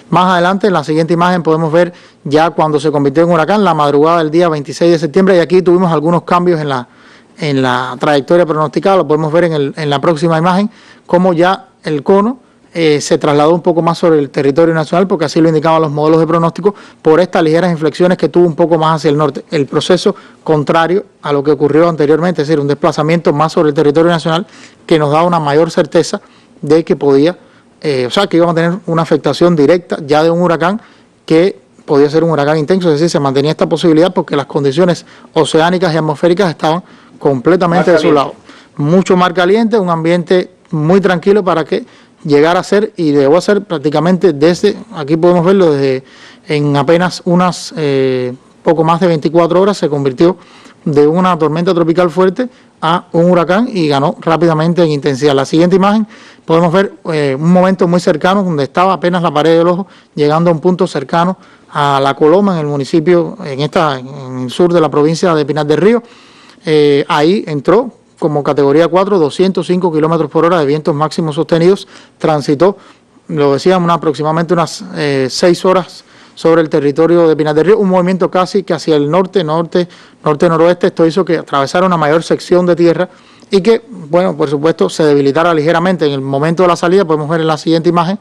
Más adelante, en la siguiente imagen, podemos ver ya cuando se convirtió en huracán, la madrugada del día 26 de septiembre, y aquí tuvimos algunos cambios en la trayectoria pronosticada. Lo podemos ver en la próxima imagen, como ya el cono se trasladó un poco más sobre el territorio nacional, porque así lo indicaban los modelos de pronóstico, por estas ligeras inflexiones que tuvo un poco más hacia el norte. El proceso contrario a lo que ocurrió anteriormente, es decir, un desplazamiento más sobre el territorio nacional que nos da una mayor certeza de que podía, que íbamos a tener una afectación directa ya de un huracán que podía ser un huracán intenso, es decir, se mantenía esta posibilidad porque las condiciones oceánicas y atmosféricas estaban completamente de su lado. Mucho mar caliente, un ambiente muy tranquilo para que llegara a ser, y llegó a ser prácticamente desde, aquí podemos verlo, desde en apenas unas poco más de 24 horas se convirtió de una tormenta tropical fuerte a un huracán y ganó rápidamente en intensidad. La siguiente imagen podemos ver un momento muy cercano donde estaba apenas la pared del ojo, llegando a un punto cercano a La Coloma, en el municipio, en el sur de la provincia de Pinar del Río. Ahí entró como categoría 4, 205 kilómetros por hora de vientos máximos sostenidos, transitó, lo decíamos, aproximadamente unas 6 horas sobre el territorio de Pinar del Río, un movimiento casi que hacia el norte-noroeste. Esto hizo que atravesara una mayor sección de tierra y que, bueno, por supuesto, se debilitara ligeramente en el momento de la salida. Podemos ver en la siguiente imagen,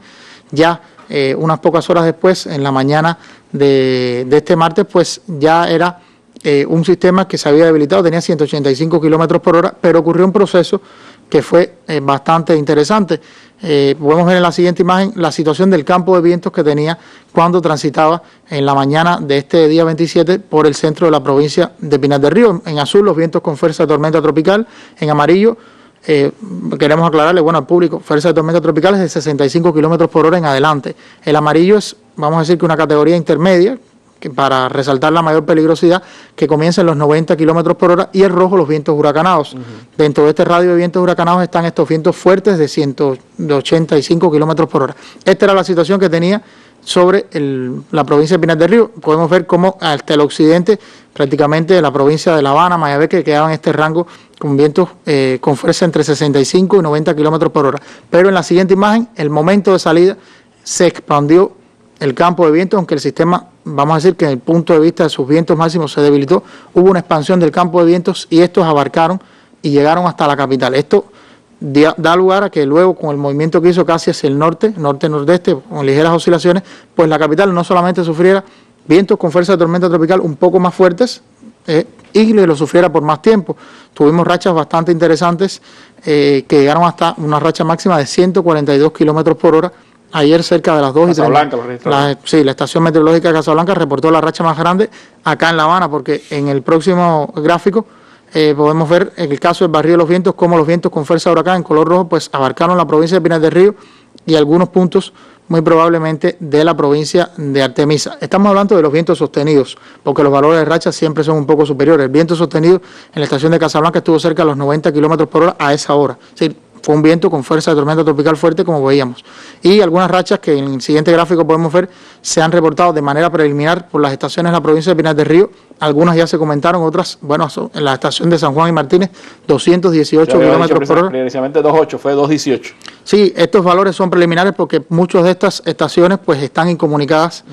ya unas pocas horas después, en la mañana de este martes, pues ya era un sistema que se había debilitado, tenía 185 kilómetros por hora, pero ocurrió un proceso que fue bastante interesante. Podemos ver en la siguiente imagen la situación del campo de vientos que tenía cuando transitaba en la mañana de este día 27 por el centro de la provincia de Pinar del Río. En azul, los vientos con fuerza de tormenta tropical. En amarillo, queremos aclararle, bueno, al público, fuerza de tormenta tropical es de 65 kilómetros por hora en adelante. El amarillo es, vamos a decir, que una categoría intermedia, que para resaltar la mayor peligrosidad, que comienza en los 90 kilómetros por hora, y el rojo, los vientos huracanados. Dentro de este radio de vientos huracanados están estos vientos fuertes de 185 kilómetros por hora. Esta era la situación que tenía sobre la provincia de Pinar del Río. Podemos ver cómo hasta el occidente, prácticamente la provincia de La Habana, Mayagüez, que quedaba en este rango con vientos con fuerza entre 65 y 90 kilómetros por hora. Pero en la siguiente imagen, el momento de salida, se expandió el campo de vientos, aunque el sistema, vamos a decir que desde el punto de vista de sus vientos máximos se debilitó, hubo una expansión del campo de vientos y estos abarcaron y llegaron hasta la capital. Esto da lugar a que luego, con el movimiento que hizo casi hacia el norte-nordeste, con ligeras oscilaciones, pues la capital no solamente sufriera vientos con fuerza de tormenta tropical un poco más fuertes, y lo sufriera por más tiempo. Tuvimos rachas bastante interesantes que llegaron hasta una racha máxima de 142 kilómetros por hora. Ayer cerca de las 2:30, la estación meteorológica de Casablanca reportó la racha más grande acá en La Habana, porque en el próximo gráfico podemos ver en el caso del barrio de los vientos, cómo los vientos con fuerza de huracán en color rojo pues abarcaron la provincia de Pinar del Río y algunos puntos muy probablemente de la provincia de Artemisa. Estamos hablando de los vientos sostenidos, porque los valores de racha siempre son un poco superiores. El viento sostenido en la estación de Casablanca estuvo cerca de los 90 kilómetros por hora a esa hora. Es decir, fue un viento con fuerza de tormenta tropical fuerte, como veíamos. Y algunas rachas que en el siguiente gráfico podemos ver se han reportado de manera preliminar por las estaciones de la provincia de Pinar del Río. Algunas ya se comentaron, otras, bueno, en la estación de San Juan y Martínez, 218 kilómetros por hora. Precisamente 2.8, fue 2.18. Sí, estos valores son preliminares porque muchas de estas estaciones pues están incomunicadas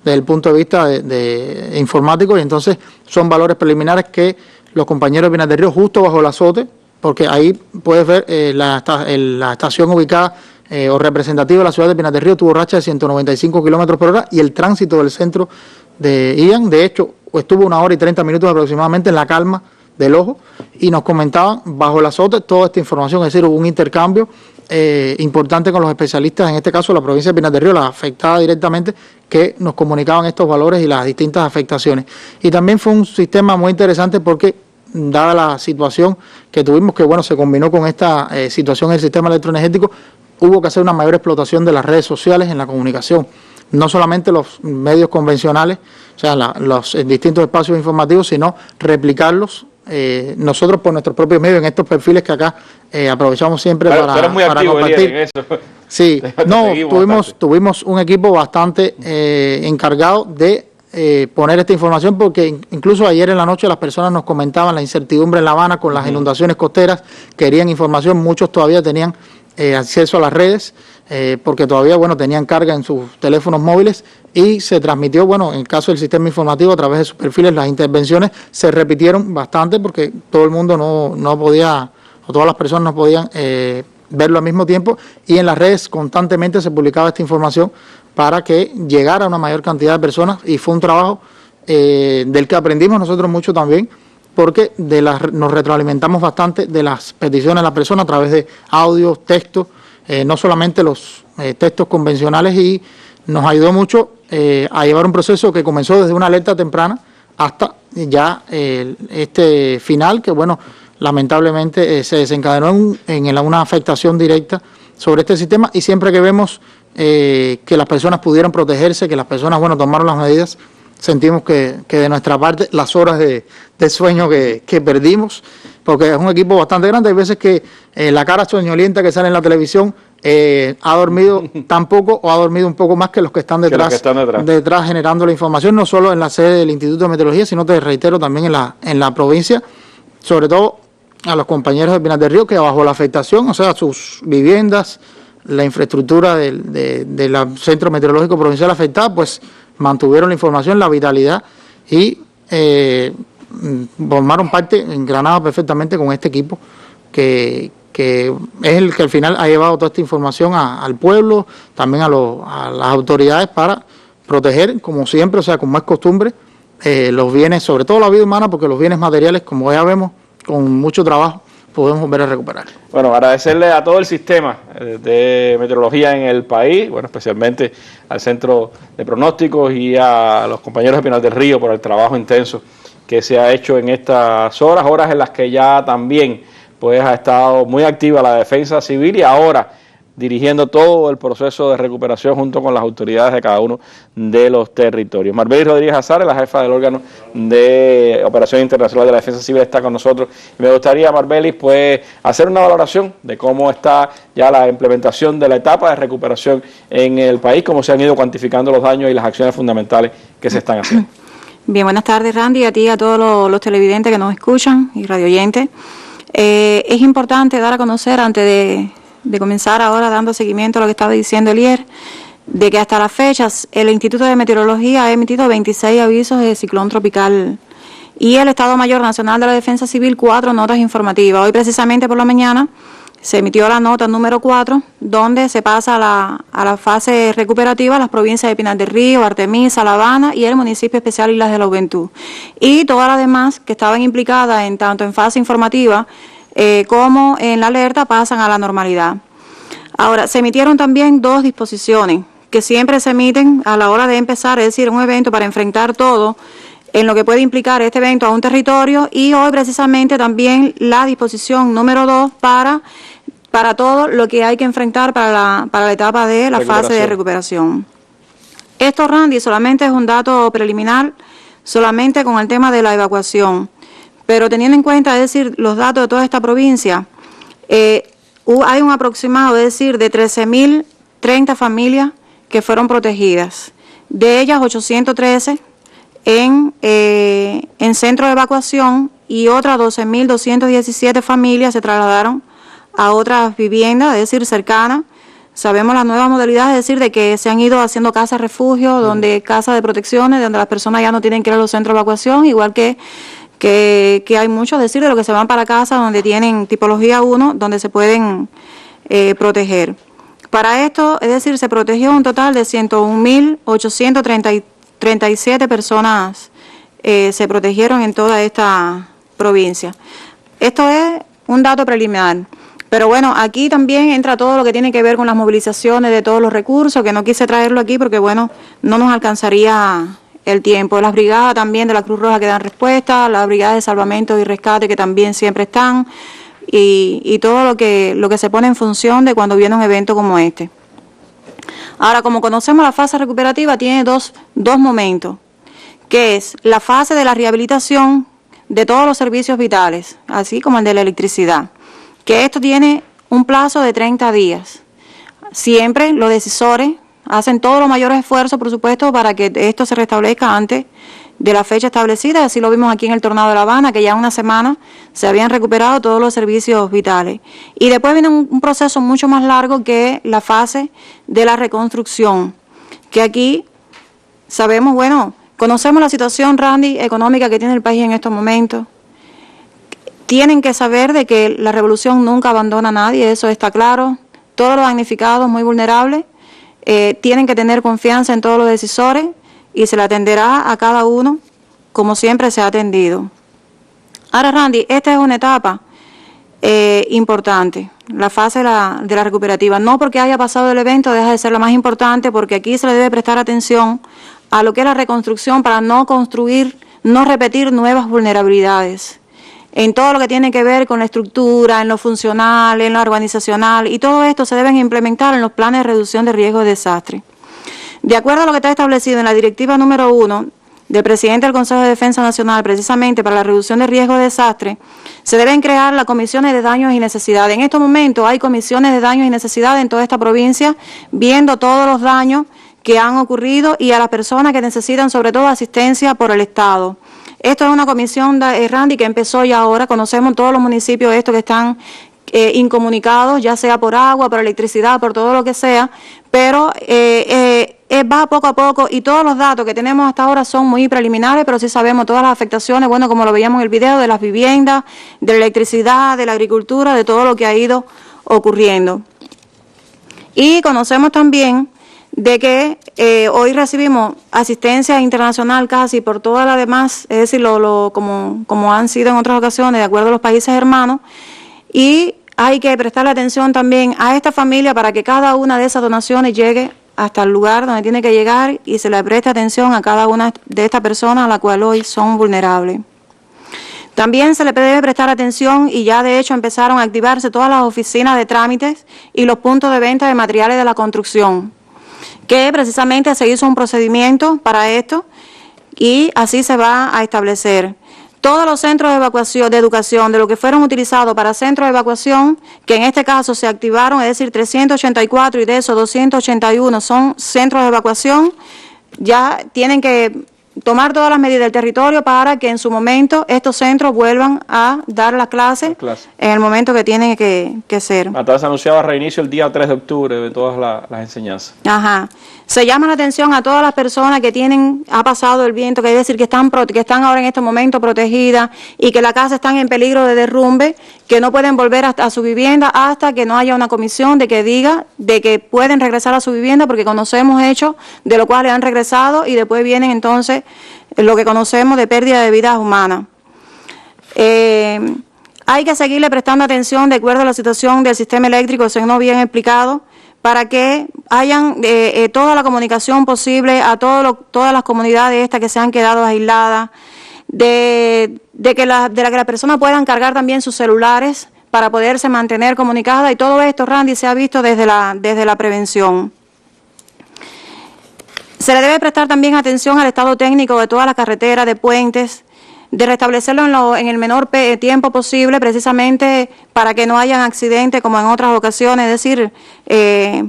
desde el punto de vista de informático, y entonces son valores preliminares que los compañeros de Pinar del Río, justo bajo el azote, porque ahí puedes ver la estación ubicada o representativa de la ciudad de Pinar del Río, tuvo racha de 195 kilómetros por hora, y el tránsito del centro de Ian, de hecho, estuvo 1 hora y 30 minutos aproximadamente en la calma del ojo, y nos comentaban bajo el azote toda esta información. Es decir, hubo un intercambio importante con los especialistas, en este caso la provincia de Pinar del Río, la afectada directamente, que nos comunicaban estos valores y las distintas afectaciones. Y también fue un sistema muy interesante porque, dada la situación que tuvimos, que bueno, se combinó con esta situación del sistema electroenergético, hubo que hacer una mayor explotación de las redes sociales en la comunicación. No solamente los medios convencionales, o sea, los distintos espacios informativos, sino replicarlos nosotros por nuestros propios medios en estos perfiles que acá aprovechamos siempre para compartir. En eso. Sí, no, tuvimos un equipo bastante encargado de poner esta información, porque incluso ayer en la noche las personas nos comentaban la incertidumbre en La Habana con las inundaciones costeras, querían información, muchos todavía tenían acceso a las redes, porque todavía, bueno, tenían carga en sus teléfonos móviles, y se transmitió, bueno, en el caso del sistema informativo, a través de sus perfiles, las intervenciones se repitieron bastante, porque todo el mundo no podía, o todas las personas no podían verlo al mismo tiempo, y en las redes constantemente se publicaba esta información para que llegara a una mayor cantidad de personas, y fue un trabajo del que aprendimos nosotros mucho también, porque nos retroalimentamos bastante de las peticiones de las personas a través de audios, textos, no solamente los textos convencionales, y nos ayudó mucho a llevar un proceso que comenzó desde una alerta temprana hasta ya este final, que bueno, lamentablemente se desencadenó en una afectación directa sobre este sistema, y siempre que vemos que las personas pudieron protegerse, que las personas, bueno, tomaron las medidas, sentimos que de nuestra parte las horas de sueño que perdimos, porque es un equipo bastante grande. Hay veces que la cara soñolienta que sale en la televisión ha dormido tan poco o ha dormido un poco más que los que están detrás generando la información, no solo en la sede del Instituto de Meteorología, sino, te reitero, también en la provincia, sobre todo a los compañeros de Pinar del Río, que bajo la afectación, o sea, sus viviendas, la infraestructura del Centro Meteorológico Provincial afectada, pues mantuvieron la información, la vitalidad, y formaron parte, engranados perfectamente con este equipo que es el que al final ha llevado toda esta información al pueblo, también a las autoridades para proteger, como siempre, o sea, como es costumbre, los bienes, sobre todo la vida humana, porque los bienes materiales, como ya vemos, con mucho trabajo, podemos volver a recuperar. Bueno, agradecerle a todo el sistema de meteorología en el país, bueno, especialmente al Centro de Pronósticos y a los compañeros de Pinar del Río por el trabajo intenso que se ha hecho en estas horas en las que ya también pues ha estado muy activa la Defensa Civil y ahora dirigiendo todo el proceso de recuperación junto con las autoridades de cada uno de los territorios. Marbelis Rodríguez Azares, la jefa del órgano de Operación Internacional de la Defensa Civil, está con nosotros. Me gustaría, Marbelis, pues hacer una valoración de cómo está ya la implementación de la etapa de recuperación en el país, cómo se han ido cuantificando los daños y las acciones fundamentales que se están haciendo. Bien, buenas tardes, Randy, a ti y a todos los televidentes que nos escuchan y radioyentes. Es importante dar a conocer, antes de comenzar ahora dando seguimiento a lo que estaba diciendo Elier, de que hasta las fechas el Instituto de Meteorología ha emitido 26 avisos de ciclón tropical y el Estado Mayor Nacional de la Defensa Civil 4 notas informativas. Hoy precisamente por la mañana se emitió la nota número 4, donde se pasa a la fase recuperativa las provincias de Pinar del Río, Artemisa, La Habana y el municipio especial Islas de la Juventud. Y todas las demás que estaban implicadas tanto en fase informativa como en la alerta pasan a la normalidad. Ahora, se emitieron también 2 disposiciones que siempre se emiten a la hora de empezar, es decir, un evento para enfrentar todo en lo que puede implicar este evento a un territorio, y hoy precisamente también la disposición número 2 para todo lo que hay que enfrentar para la etapa de la fase de recuperación. Esto, Randy, solamente es un dato preliminar, solamente con el tema de la evacuación. Pero teniendo en cuenta, es decir, los datos de toda esta provincia, hay un aproximado, es decir, de 13.030 familias que fueron protegidas. De ellas, 813 en centro de evacuación y otras 12.217 familias se trasladaron a otras viviendas, es decir, cercanas. Sabemos las nuevas modalidades, es decir, de que se han ido haciendo casas refugio, donde casas de protecciones, donde las personas ya no tienen que ir a los centros de evacuación, igual que hay muchos, es decir, de los que se van para casa donde tienen tipología 1, donde se pueden proteger. Para esto, es decir, se protegió un total de 101.837 personas, se protegieron en toda esta provincia. Esto es un dato preliminar. Pero bueno, aquí también entra todo lo que tiene que ver con las movilizaciones de todos los recursos, que no quise traerlo aquí porque, bueno, no nos alcanzaría el tiempo. Las brigadas también de la Cruz Roja que dan respuesta, las brigadas de salvamento y rescate que también siempre están, y todo lo que se pone en función de cuando viene un evento como este. Ahora, como conocemos, la fase recuperativa tiene dos momentos, que es la fase de la rehabilitación de todos los servicios vitales, así como el de la electricidad, que esto tiene un plazo de 30 días. Siempre los decisores hacen todos los mayores esfuerzos, por supuesto, para que esto se restablezca antes de la fecha establecida. Así lo vimos aquí en el Tornado de La Habana, que ya en una semana se habían recuperado todos los servicios vitales. Y después viene un proceso mucho más largo, que la fase de la reconstrucción, que aquí sabemos, bueno, conocemos la situación, Randy, económica que tiene el país en estos momentos. Tienen que saber de que la revolución nunca abandona a nadie, eso está claro. Todos los damnificados muy vulnerables tienen que tener confianza en todos los decisores y se le atenderá a cada uno como siempre se ha atendido. Ahora, Randy, esta es una etapa importante, la fase de la recuperativa. No porque haya pasado el evento deja de ser la más importante, porque aquí se le debe prestar atención a lo que es la reconstrucción para no repetir nuevas vulnerabilidades. En todo lo que tiene que ver con la estructura, en lo funcional, en lo organizacional, y todo esto se deben implementar en los planes de reducción de riesgo de desastre. De acuerdo a lo que está establecido en la directiva número 1 del presidente del Consejo de Defensa Nacional, precisamente para la reducción de riesgo de desastre, se deben crear las comisiones de daños y necesidades. En estos momentos hay comisiones de daños y necesidades en toda esta provincia, viendo todos los daños que han ocurrido y a las personas que necesitan sobre todo asistencia por el Estado. Esto es una comisión, Randy, que empezó ya ahora. Conocemos todos los municipios estos que están incomunicados, ya sea por agua, por electricidad, por todo lo que sea, pero va poco a poco y todos los datos que tenemos hasta ahora son muy preliminares, pero sí sabemos todas las afectaciones, bueno, como lo veíamos en el video, de las viviendas, de la electricidad, de la agricultura, de todo lo que ha ido ocurriendo. Y conocemos también de que hoy recibimos asistencia internacional casi por todas las demás, es decir, como han sido en otras ocasiones, de acuerdo a los países hermanos, y hay que prestarle atención también a esta familia para que cada una de esas donaciones llegue hasta el lugar donde tiene que llegar y se le preste atención a cada una de estas personas a la cual hoy son vulnerables. También se le debe prestar atención y ya de hecho empezaron a activarse todas las oficinas de trámites y los puntos de venta de materiales de la construcción, que precisamente se hizo un procedimiento para esto y así se va a establecer. Todos los centros de evacuación, de educación, de lo que fueron utilizados para centros de evacuación, que en este caso se activaron, es decir, 384 y de esos 281 son centros de evacuación, ya tienen que tomar todas las medidas del territorio para que en su momento estos centros vuelvan a dar las clases en el momento que tienen que ser. Hasta se anunciaba reinicio el día 3 de octubre de todas las enseñanzas. Ajá. Se llama la atención a todas las personas que ha pasado el viento, que es decir, que están ahora en este momento protegidas y que la casa están en peligro de derrumbe, que no pueden volver a su vivienda hasta que no haya una comisión de que diga de que pueden regresar a su vivienda, porque conocemos hechos de los cuales han regresado y después vienen entonces lo que conocemos de pérdida de vidas humanas. Hay que seguirle prestando atención de acuerdo a la situación del sistema eléctrico, según bien explicado, para que hayan toda la comunicación posible a todas las comunidades estas que se han quedado aisladas, de que las personas puedan cargar también sus celulares para poderse mantener comunicadas, y todo esto, Randy, se ha visto desde la prevención. Se le debe prestar también atención al estado técnico de todas las carreteras, de puentes, de restablecerlo en el menor tiempo posible, precisamente para que no hayan accidentes como en otras ocasiones, es decir,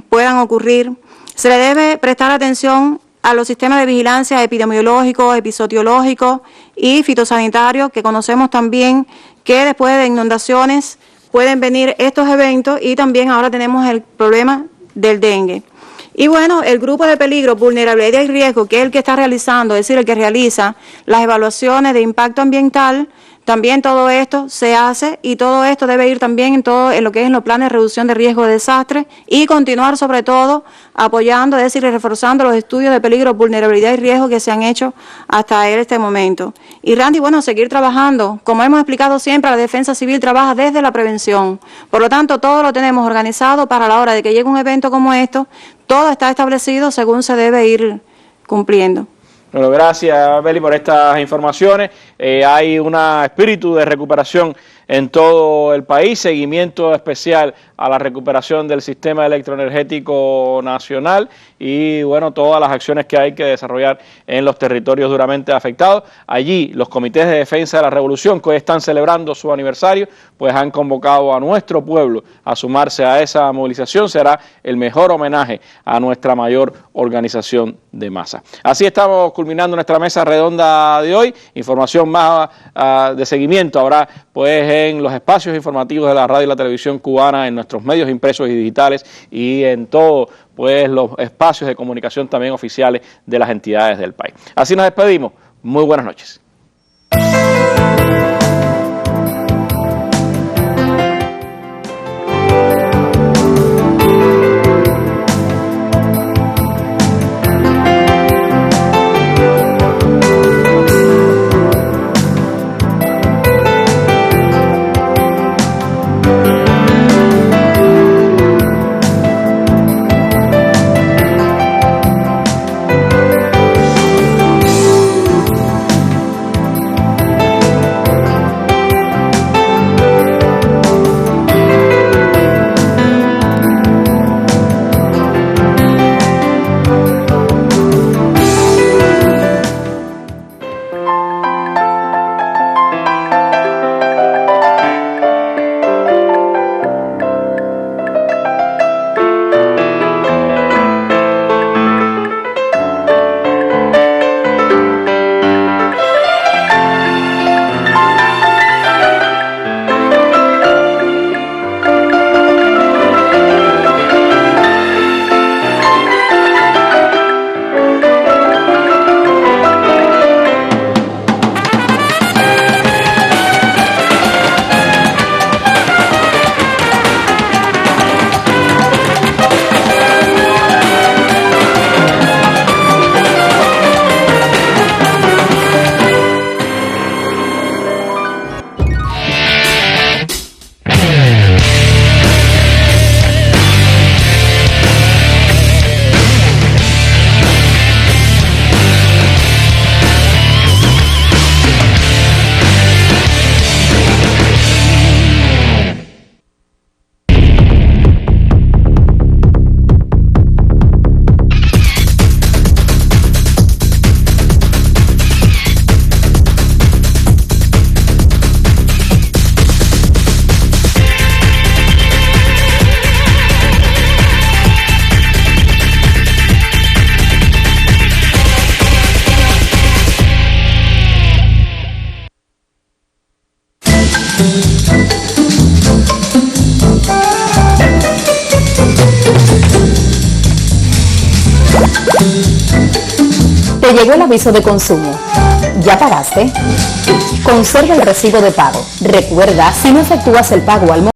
puedan ocurrir. Se le debe prestar atención a los sistemas de vigilancia epidemiológicos, episodiológicos y fitosanitarios, que conocemos también que después de inundaciones pueden venir estos eventos, y también ahora tenemos el problema del dengue. Y bueno, el grupo de peligro, vulnerabilidad y riesgo, que es el que está realizando, es decir, el que realiza las evaluaciones de impacto ambiental, también todo esto se hace, y todo esto debe ir también en lo que es los planes de reducción de riesgo de desastre, y continuar sobre todo apoyando, es decir, reforzando los estudios de peligro, vulnerabilidad y riesgo que se han hecho hasta este momento. Y Randy, bueno, seguir trabajando. Como hemos explicado siempre, la defensa civil trabaja desde la prevención. Por lo tanto, todo lo tenemos organizado para la hora de que llegue un evento como esto, todo está establecido según se debe ir cumpliendo. Bueno, gracias, Beli, por estas informaciones. Hay un espíritu de recuperación en todo el país, seguimiento especial a la recuperación del sistema electroenergético nacional y, bueno, todas las acciones que hay que desarrollar en los territorios duramente afectados. Allí, los comités de defensa de la revolución, que hoy están celebrando su aniversario, pues han convocado a nuestro pueblo a sumarse a esa movilización. Será el mejor homenaje a nuestra mayor organización de masa. Así estamos culminando nuestra mesa redonda de hoy. Información más de seguimiento habrá pues en los espacios informativos de la radio y la televisión cubana, en nuestros medios impresos y digitales, y en todos pues los espacios de comunicación también oficiales de las entidades del país. Así nos despedimos. Muy buenas noches. llegó el aviso de consumo. ¿Ya pagaste? Conserva el recibo de pago. Recuerda, si no efectúas el pago al momento,